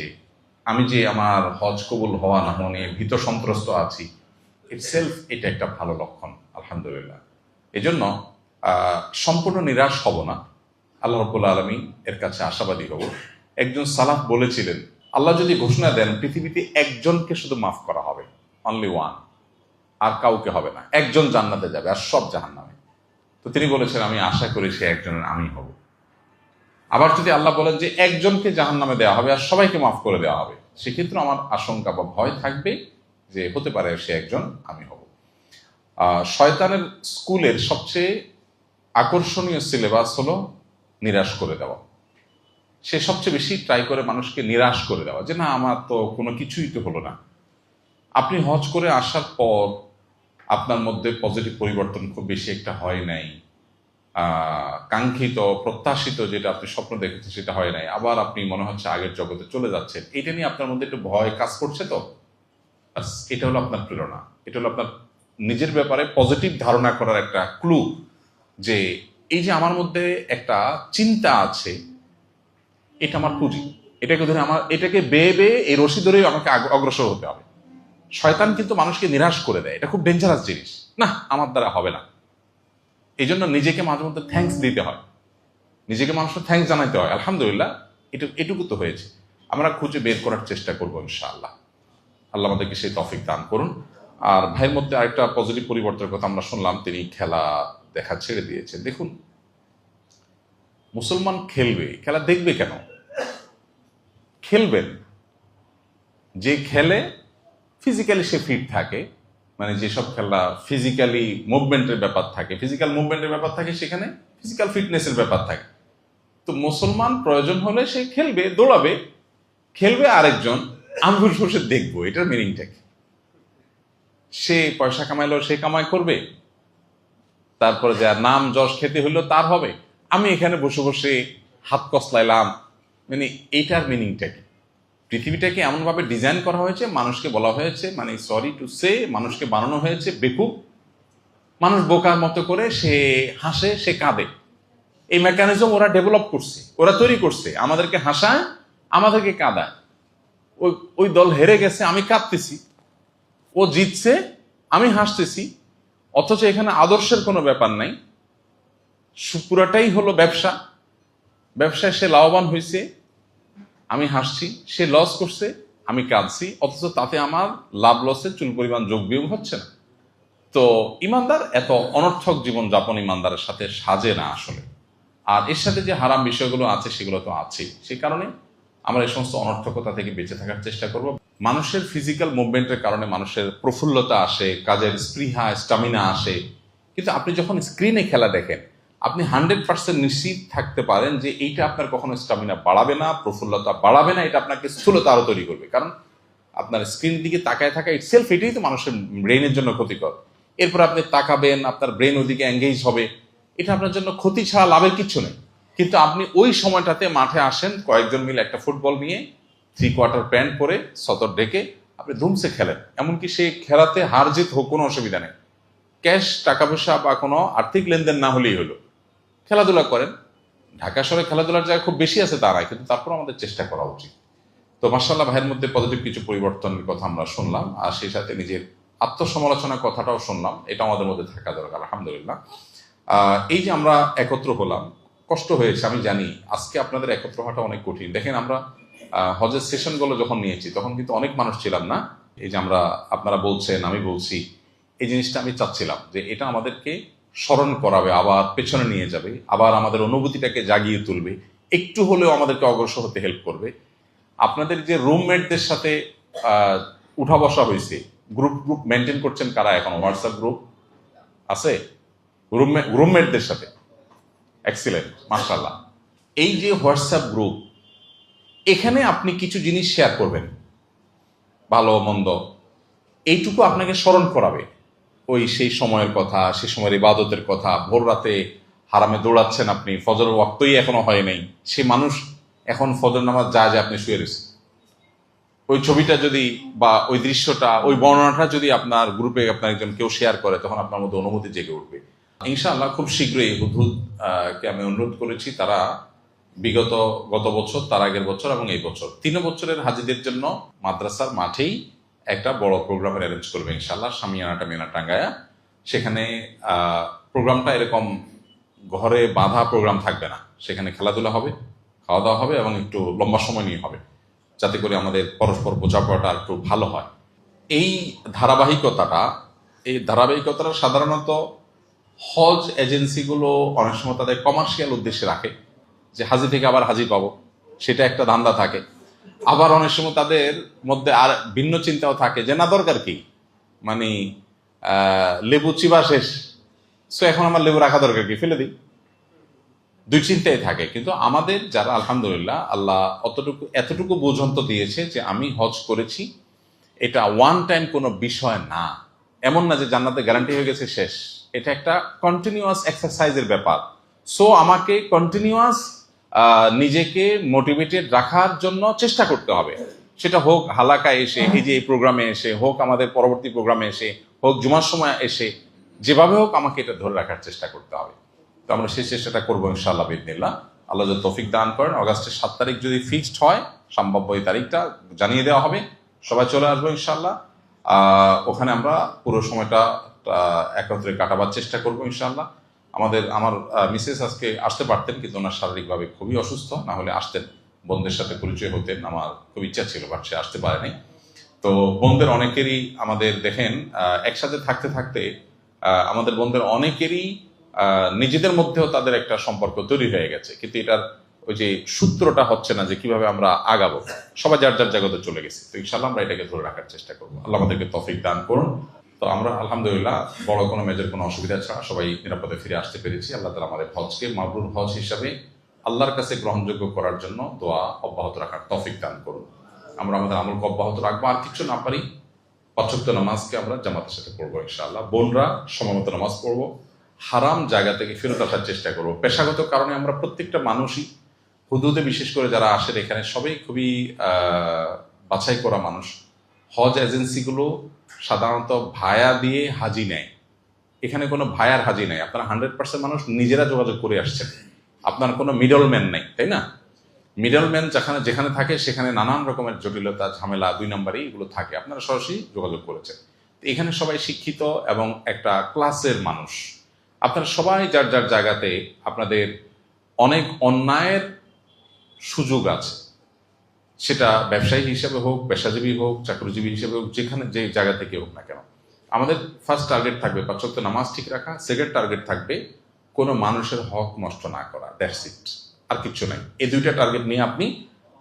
আমি যে আমার হজ কবুল হওয়া না হওয়া নিয়ে ভীত সন্ত্রস্ত আছি, ইটসেলফ এটা একটা ভালো লক্ষণ, আলহামদুলিল্লাহ। এই জন্য সম্পূর্ণ নিরাশ হব না, আল্লাহ রাব্বুল আলামিন এর কাছে আশাবাদী হব। একজন সালাফ বলেছিলেন, আল্লাহ যদি ঘোষণা দেন পৃথিবীতে একজনকে শুধু মাফ করা হবে, অনলি ওয়ান, আর কাউকে হবে না, একজন জান্নাতে যাবে আর সব জাহান্নামে, তো তিনি বলেছেন আমি আশা করি সে একজনের আমি হব। আবার যদি আল্লাহ বলেন যে একজনকে জাহান্নামে দেওয়া হবে আর সবাইকে মাফ করে দেওয়া হবে, সেক্ষেত্রে আমার আশঙ্কা বা ভয় থাকবে যে হতে পারে সে একজন আমি হব। শয়তানের স্কুলের সবচেয়ে আকর্ষণীয় সিলেবাস হলো নিরাশ করে দেওয়া। সে সবচেয়ে বেশি ট্রাই করে মানুষকে নিরাশ করে দেওয়া, যে না আমার তো কোনো কিছুই তো হলো না। আপনি হজ করে আসার পর আপনার মধ্যে পজিটিভ পরিবর্তন খুব বেশি একটা হয় নাই, কাঙ্ক্ষিত প্রত্যাশিত যেটা আপনি স্বপ্ন দেখেছেন সেটা হয় নাই, আবার আপনি মনে হচ্ছে আগের জগতে চলে যাচ্ছেন, এটা নিয়ে আপনার মধ্যে একটু ভয় কাজ করছে, তো এটা হলো আপনার প্রেরণা, এটা হলো আপনার নিজের ব্যাপারে পজিটিভ ধারণা করার একটা ক্লু, যে এই যে আমার মধ্যে একটা চিন্তা আছে, এটা আমার পুঁজি, এটাকে ধরে এটাকে বেয়ে বেয়ে এই রশি ধরে আমাকে অগ্রসর হতে হবে। শয়তান কিন্তু মানুষকে নিরাশ করে দেয়, এটা খুব ডেঞ্জারাস জিনিস, না আমার দ্বারা হবে না। এই জন্য নিজেকে মাঝে মধ্যে থ্যাঙ্কস দিতে হয়, নিজেকে মানুষের থ্যাঙ্কস জানাইতে হয়, আলহামদুলিল্লাহ এটুকু তো হয়েছে, আমরা খুঁজে বের করার চেষ্টা করবো ইনশাআল্লাহ। আল্লাহ আমাদেরকে সেই তৌফিক দান করুন। আর ভাইয়ের মধ্যে আরেকটা পজিটিভ পরিবর্তনের কথা আমরা শুনলাম, তিনি খেলা দেখা ছেড়ে দিয়েছেন। দেখুন, মুসলমান খেলবে, খেলা দেখবে কেন? খেলবেন, যে খেলে ফিজিক্যালি সে ফিট থাকে, মানে যেসব খেলা ফিজিক্যালি মুভমেন্টের ব্যাপার থাকে, ফিজিক্যাল মুভমেন্টের ব্যাপার থাকে, সেখানে ফিজিক্যাল ফিটনেসের ব্যাপার থাকে। তো মুসলমান প্রয়োজন হলে সে খেলবে, দৌড়াবে, খেলবে, আরেকজন আমি বসে বসে দেখবো, এটার মিনিংটা কি? সে পয়সা কামাইলো সে কামাই করবে, তারপরে যার নাম যশ খেতে হইলো তার হবে, আমি এখানে বসে বসে হাত কসলাইলাম, মানে এইটার মিনিংটা কি? পৃথিবীটাকে এমনভাবে ডিজাইন করা হয়েছে, মানুষকে বলা হয়েছে, মানে সরি টু সে, মানুষকে বানানো হয়েছে বেকুব, মানুষ বোকার মতো করে, সে হাসে, সে কাঁদে। এই মেকানিজম ওরা ডেভেলপ করছে, ওরা তৈরি করছে, আমাদেরকে হাসায়, আমাদেরকে কাঁদায়। ওই দল হেরে গেছে, আমি কাঁদতেছি, ও জিতছে, আমি হাসতেছি, অথচ এখানে আদর্শের কোনো ব্যাপার নাই, পুরাটাই হলো ব্যবসা। ব্যবসায় সে লাভবান হয়েছে, আমি হাসছি, সে লস করছে, আমি কাঁদছি, অথচ তাতে আমার লাভ লসের চুল পরিমাণ যোগ বিয়োগ হচ্ছে না। তো ইমানদার এত অনর্থক জীবনযাপন ইমানদারের সাথে সাজে না আসলে। আর এর সাথে যে হারাম বিষয়গুলো আছে সেগুলো তো আছেই। সেই কারণে আমরা এই সমস্ত অনর্থকতা থেকে বেঁচে থাকার চেষ্টা করব। মানুষের ফিজিক্যাল মুভমেন্টের কারণে মানুষের প্রফুল্লতা আসে, কাজের স্পৃহা, স্টামিনা আসে। কিন্তু আপনি যখন স্ক্রিনে খেলা দেখেন, আপনি 100% নিশ্চিত থাকতে পারেন যে এইটা আপনার কখনো স্টামিনা বাড়াবে না, প্রফুল্লতা বাড়াবে না, এটা আপনাকে স্থূলতা আরো তৈরি করবে। কারণ আপনার স্ক্রিন দিকে তাকায় থাকা ইটসেলফ এটাই তো মানুষের ব্রেনের জন্য ক্ষতিকর। এরপর আপনি তাকাবেন, আপনার ব্রেন ওইদিকে এঙ্গেজ হবে, এটা আপনার জন্য ক্ষতি ছাড়া লাভের কিছু নেই। কিন্তু আপনি ওই সময়টাতে মাঠে আসেন কয়েকজন মিলে একটা ফুটবল নিয়ে, 3/4 প্যান্ট পরে, সতর ডেকে আপনি ধুমসে খেলেন। এমনকি সেই খেলাতে হার জিত হোক, কোনো অসুবিধা নেই, ক্যাশ টাকা পয়সা বা কোনো আর্থিক লেনদেন না হলেই হলো, খেলাধুলা করেন। ঢাকা শহরে খেলাধুলার জায়গা খুব বেশি আছে তা নয়, কিন্তু তারপর আমাদের চেষ্টা করা উচিত। তো মাশাআল্লাহ ভাইয়ের মধ্যে পজিটিভ কিছু পরিবর্তনের কথা আমরা শুনলাম, আর সেই সাথে নিজের আত্মসমালোচনার কথাটাও শুনলাম, এটা আমাদের মধ্যে থাকা দরকার আলহামদুলিল্লাহ। এই যে আমরা একত্র হলাম, কষ্ট হয়েছে আমি জানি, আজকে আপনাদের একত্র হওয়াটা অনেক কঠিন। দেখেন আমরা হজের সেশনগুলো যখন নিয়েছি তখন কিন্তু অনেক মানুষ ছিলাম না। এই যে আমরা, আপনারা বলছেন, আমি বলছি, এই জিনিসটা আমি চাচ্ছিলাম যে এটা আমাদেরকে স্মরণ করাবে, আবার পেছনে নিয়ে যাবে, আবার আমাদের অনুভূতিটাকে জাগিয়ে তুলবে, একটু হলেও আমাদেরকে অগ্রসর হতে হেল্প করবে। আপনাদের যে রুমমেটদের সাথে উঠা বসা হয়েছে, গ্রুপ মেনটেন করছেন কারা এখন? হোয়াটসঅ্যাপ গ্রুপ আছে রুমমেটদের সাথে? এক্সিলেন্ট, মাশাআল্লাহ। এই যে হোয়াটসঅ্যাপ গ্রুপ, এখানে আপনি কিছু জিনিস শেয়ার করবেন, ভালো মন্দ, এইটুকু আপনাকে স্মরণ করাবে ওই সেই সময়ের কথা, সেই সময়ের ইবাদতের কথা। ভোর রাতে হারামে দৌড়াচ্ছেন আপনি, ফজর ওয়াক্তই এখনো হয় নাই, সে মানুষ এখন ফজর নামাজ যা আপনি শুয়ে রয়েছেন। ওই ছবিটা যদি বা ওই দৃশ্যটা, ওই বর্ণনাটা যদি আপনার গ্রুপে আপনার একজন কেউ শেয়ার করে, তখন আপনার মধ্যে অনুভূতি জেগে উঠবে। ইনশাআল্লাহ খুব শীঘ্রই হুদহুদ কে আমি অনুরোধ করেছি, তারা গত বছর, তার আগের বছর এবং এই বছর 3 বছরের হাজিদের জন্য মাদ্রাসার মাঠেই একটা বড় প্রোগ্রামের অ্যারেঞ্জ করবে ইনশাআল্লাহ, সামিয়ানাটা মেনা টাঙ্গায়া। সেখানে প্রোগ্রামটা এরকম ঘরে বাঁধা প্রোগ্রাম থাকবে না, সেখানে খেলাধুলা হবে, খাওয়া দাওয়া হবে এবং একটু লম্বা সময় নিয়ে হবে, যাতে করে আমাদের পরস্পর বোঝাপড়াটা একটু ভালো হয়। এই ধারাবাহিকতাটা সাধারণত হজ এজেন্সিগুলো অনেক সময় তাদের কমার্শিয়াল উদ্দেশ্যে রাখে, যে হাজি থেকে আবার হাজি পাবো, সেটা একটা ধান্দা থাকে। আবার অনেক সময় তাদের মধ্যে আর ভিন্ন চিন্তাও থাকে যে না, দরকার কি, মানে লেবু চিবা শেষ, সো এখন আমার লেবু রাখা দরকার কি, ফেলে দিই, দুই চিন্তাই থাকে। কিন্তু আমাদের যারা আলহামদুলিল্লাহ আল্লাহ এতটুকু বোঝন্ত দিয়েছে যে আমি হজ করেছি, এটা ওয়ান টাইম কোনো বিষয় না, এমন না যে জান্নাতে গ্যারান্টি হয়ে গেছে শেষ, এটা একটা কন্টিনিউয়াস এক্সারসাইজের ব্যাপার। সো আমাকে কন্টিনিউয়াস নিজেকে মোটিভেটেড রাখার জন্য চেষ্টা করতে হবে, সেটা হোক হালাকায় এসে, এই যে এই প্রোগ্রামে এসে, হোক আমাদের পরবর্তী প্রোগ্রামে এসে, হোক জুমার সময় এসে, যেভাবে হোক আমাকে এটা ধরে রাখার চেষ্টা করতে হবে। তো আমরা সেই চেষ্টাটা করবো ইনশাআল্লাহ বিইذনিল্লাহ। আল্লাহ যদি তৌফিক দান করেন, অগাস্টের 7 তারিখ যদি ফিক্সড হয়, সম্ভাব্য এই তারিখটা জানিয়ে দেওয়া হবে, সবাই চলে আসবো ইনশাআল্লাহ। ওখানে আমরা পুরো সময়টা একত্রে কাটাবার চেষ্টা করবো ইনশাআল্লাহ। আমার মিসেস আজকে আসতে পারতেন, কিন্তু ওনার শারীরিকভাবে খুবই অসুস্থ, না হলে আসতেন, বোনদের সাথে পরিচয় হতেন, আমার খুব ইচ্ছা ছিল, বাট সে আসতে পারেনি। তো বোনদের অনেকেরই আমাদের দেখেন একসাথে থাকতে থাকতে আমাদের বোনদের অনেকেরই নিজেদের মধ্যেও তাদের একটা সম্পর্ক তৈরি হয়ে গেছে, কিন্তু এটার ওই যে সূত্রটা হচ্ছে না যে কিভাবে আমরা আগাবো, সবাই যার যার জায়গাতে চলে গেছে। তো ইনশাআল্লাহ আমরা এটাকে ধরে রাখার চেষ্টা করবো, আল্লাহ আমাদেরকে তৌফিক দান করুন। তো আমরা আলহামদুলিল্লাহ বড় কোনো মেজর কোনো অসুবিধা ছাড়া সবাই নিরাপদে ফিরে আসতে পেরেছি। আল্লাহ তাআলা আমাদের হজকে মাবরুর হজ হিসাবে আল্লাহর কাছে গ্রহণযোগ্য করার জন্য দোয়া অব্যাহত রাখার তৌফিক দান করুন। আমরা আমাদের আমলকে অব্যাহত রাখবো, আর কিছু না পারি 5 ওয়াক্ত নামাজকে আমরা জামাতের সাথে পড়বো ইনশাআল্লাহ। বোনরা সময়মতো নামাজ পড়বো, হারাম জায়গা থেকে ফেরত আসার চেষ্টা করবো। পেশাগত কারণে আমরা প্রত্যেকটা মানুষই, হুদুদে বিশেষ করে যারা আসেন এখানে, সবাই খুবই বাছাই করা মানুষ। হজ এজেন্সিগুলো সাধারণত ভায়া দিয়ে হাজি নেয়, এখানে কোনো ভায়ার হাজি নাই, আপনারা 100% মানুষ নিজেরা যোগাযোগ করে আসছেন, আপনার কোনো মিডল ম্যান নেই, তাই না? মিডল ম্যান যেখানে থাকে সেখানে নানান রকমের জটিলতা, ঝামেলা, 2 নম্বরই এগুলো থাকে, আপনারা সরাসরি যোগাযোগ করেছেন। এখানে সবাই শিক্ষিত এবং একটা ক্লাসের মানুষ, আপনারা সবাই যার যার জায়গাতে আপনাদের অনেক অন্যায়ের সুযোগ আছে, সেটা ব্যবসায়ী হিসেবে হোক, পেশাজীবী হোক, চাকরিজীবী হিসেবে হোক, যেখানে যে জায়গা থেকে হোক না কেন, আমাদের ফার্স্ট টার্গেট থাকবে 5 ওয়াক্ত নামাজ ঠিক রাখা, সেকেন্ড টার্গেট থাকবে কোনো মানুষের হক নষ্ট না করা, দ্যাটস ইট, আর কিছু নাই। এই দুইটা টার্গেট নিয়ে আপনি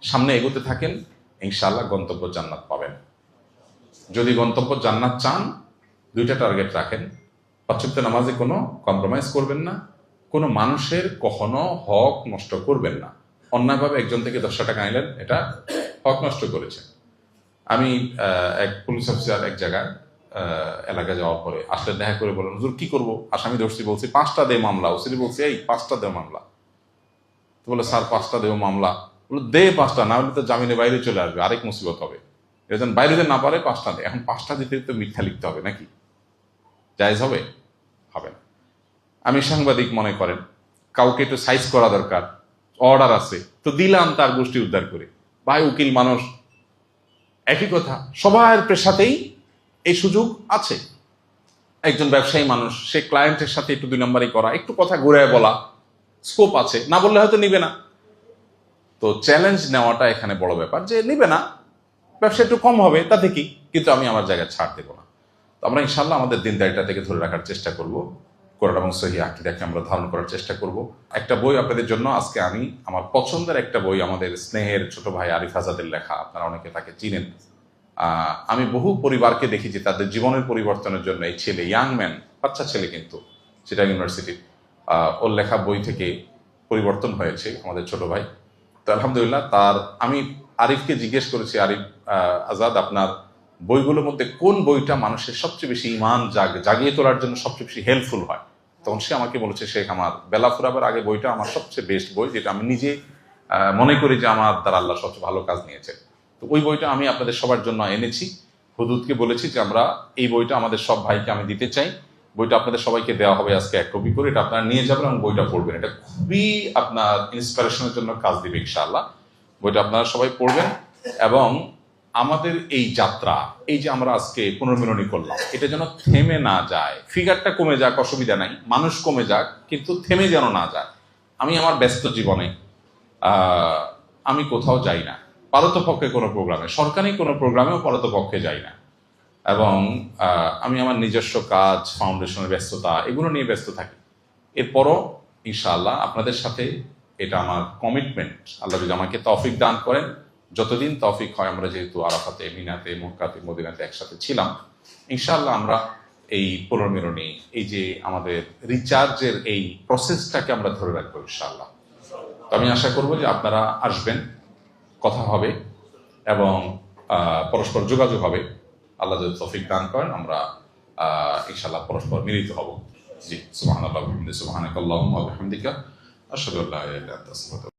সামনে এগোতে থাকেন, ইনশাআল্লাহ গন্তব্য জান্নাত পাবেন। যদি গন্তব্য জান্নাত চান, দুইটা টার্গেট রাখেন, 5 ওয়াক্ত নামাজে কোনো কম্প্রোমাইজ করবেন না, কোনো মানুষের কখনো হক নষ্ট করবেন না। অন্যায়ভাবে একজন থেকে 10 টাকা আনলেন, এটা হক নষ্ট করেছেন। আমি এক পুলিশ অফিসার এক জায়গায় এলাকায় যাওয়ার পরে আসলে দেখা করে বললেন, হুজুর কি করবো, আসামি ধরছি, বলছি 5টা দে মামলা। ওসিডি বলছি এই 5টা দে মামলা। তো বলে স্যার 5টা দেব মামলা। বলে দে 5টা, না হলে তো জামিনে বাইরে চলে আসবে, আরেক মুসিবত হবে। এজন বাইরে যেন না পারে 5টা দে। এখন 5টা দিতে তো মিথ্যা লিখতে হবে নাকি? জায়েজ হবে? হবে না। আমি সাংবাদিক, মনে করেন কাউকে একটু সাইজ করা দরকার, অর্ডার আছে, তো দিলাম তার গোষ্ঠী উদ্ধার করে। ভাই উকিল মানুষ, একই কথা, সবার পেশাতেই এই সুযোগ আছে। একজন ব্যবসায়ী মানুষ, সে ক্লায়েন্টের সাথে একটু 2 নম্বরই করা, একটু কথা ঘুরায় বলা, স্কোপ আছে, না বললে হয়তো নিবে না। তো চ্যালেঞ্জ নেওয়াটা এখানে বড় ব্যাপার, যে নিবে না, ব্যবসা একটু কম হবে, তাতে কি, কিন্তু আমি আমার জায়গায় ছাড় দেবো না। তো আমরা ইনশাল্লাহ আমাদের দিনদারিটা থেকে ধরে রাখার চেষ্টা করব, কোরআন এবং সহিহ আকীদাকে আমরা ধারণ করার চেষ্টা করব। একটা বই আপনাদের জন্য আজকে আমি, আমার পছন্দের একটা বই, আমাদের স্নেহের ছোট ভাই আরিফ আজাদের লেখা, আপনারা অনেকে তাকে চিনেন। আমি বহু পরিবারকে দেখেছি তাদের জীবনের পরিবর্তনের জন্য এই ছেলে, ইয়াং ম্যান, বাচ্চা ছেলে কিন্তু, সেটা ইউনিভার্সিটির, ওর লেখা বই থেকে পরিবর্তন হয়েছে আমাদের ছোট ভাই। তো আলহামদুলিল্লাহ, আমি আরিফকে জিজ্ঞেস করেছি, আরিফ আজাদ, আপনার বইগুলোর মধ্যে কোন বইটা মানুষের সবচেয়ে বেশি ঈমান জাগিয়ে তোলার জন্য সবচেয়ে বেশি হেল্পফুল হয়? তখন সে আমাকে বলেছে, শেখ, আমার বেলা ফুরাবার আগে বইটা আমার সবচেয়ে বেস্ট বই, যেটা আমি নিজে মনে করি যে আমার দ্বারা আল্লাহ সবচেয়ে ভালো কাজ নিয়েছে। তো ওই বইটা আমি আপনাদের সবার জন্য এনেছি। হুদুদকে বলেছি যে আমরা এই বইটা আমাদের সব ভাইকে আমি দিতে চাই, বইটা আপনাদের সবাইকে দেওয়া হবে আজকে 1 কপি করে, এটা আপনারা নিয়ে যাবেন এবং বইটা পড়বেন। এটা খুবই আপনার ইন্সপিরেশনের জন্য কাজ দিবে ইনশাআল্লাহ। বইটা আপনারা সবাই পড়বেন, এবং আমাদের এই যাত্রা, এই যে আমরা আজকে পুনর্মিলনী করলাম, এটা যেন থেমে না যায়। ফিগারটা কমে যাক, অসুবিধা নাই, মানুষ কমে যাক, কিন্তু থেমে যেন না যায়। আমি আমার ব্যস্ত জীবনে আমি কোথাও যাই না, পারতপক্ষে কোনো প্রোগ্রামে, সরকারি কোনো প্রোগ্রামেও পারতপক্ষে যাই না, এবং আমি আমার নিজস্ব কাজ, ফাউন্ডেশনের ব্যস্ততা, এগুলো নিয়ে ব্যস্ত থাকি। এরপরও ইনশাআল্লাহ আপনাদের সাথে, এটা আমার কমিটমেন্ট, আল্লাহ যদি আমাকে তৌফিক দান করেন, যতদিন তৌফিক হয়, আমরা যেহেতু আরাফাতে, মিনাতে, মক্কাতে, মদিনাতে একসাথে ছিলাম, ইনশাআল্লাহ আমরা এই পুনর্মিলনী, এই যে আমাদের রিচার্জের এই প্রসেসটাকে আমরা ধরে রাখবো ইনশাআল্লাহ। তো আমি আশা করবো যে আপনারা আসবেন, কথা হবে, এবং পরস্পর যোগাযোগ হবে। আল্লাহ যদি তৌফিক দান করেন, আমরা ইনশাআল্লাহ পরস্পর মিলিত হব। জি, সুবহানাল্লাহ ওয়া বিহামদিহি, সুবহানাকাল্লাহুম্মা ওয়া বিহামদিকা, আশহাদু আল্লা ইলাহা ইল্লা আনতা, আস্তাগফিরুকা।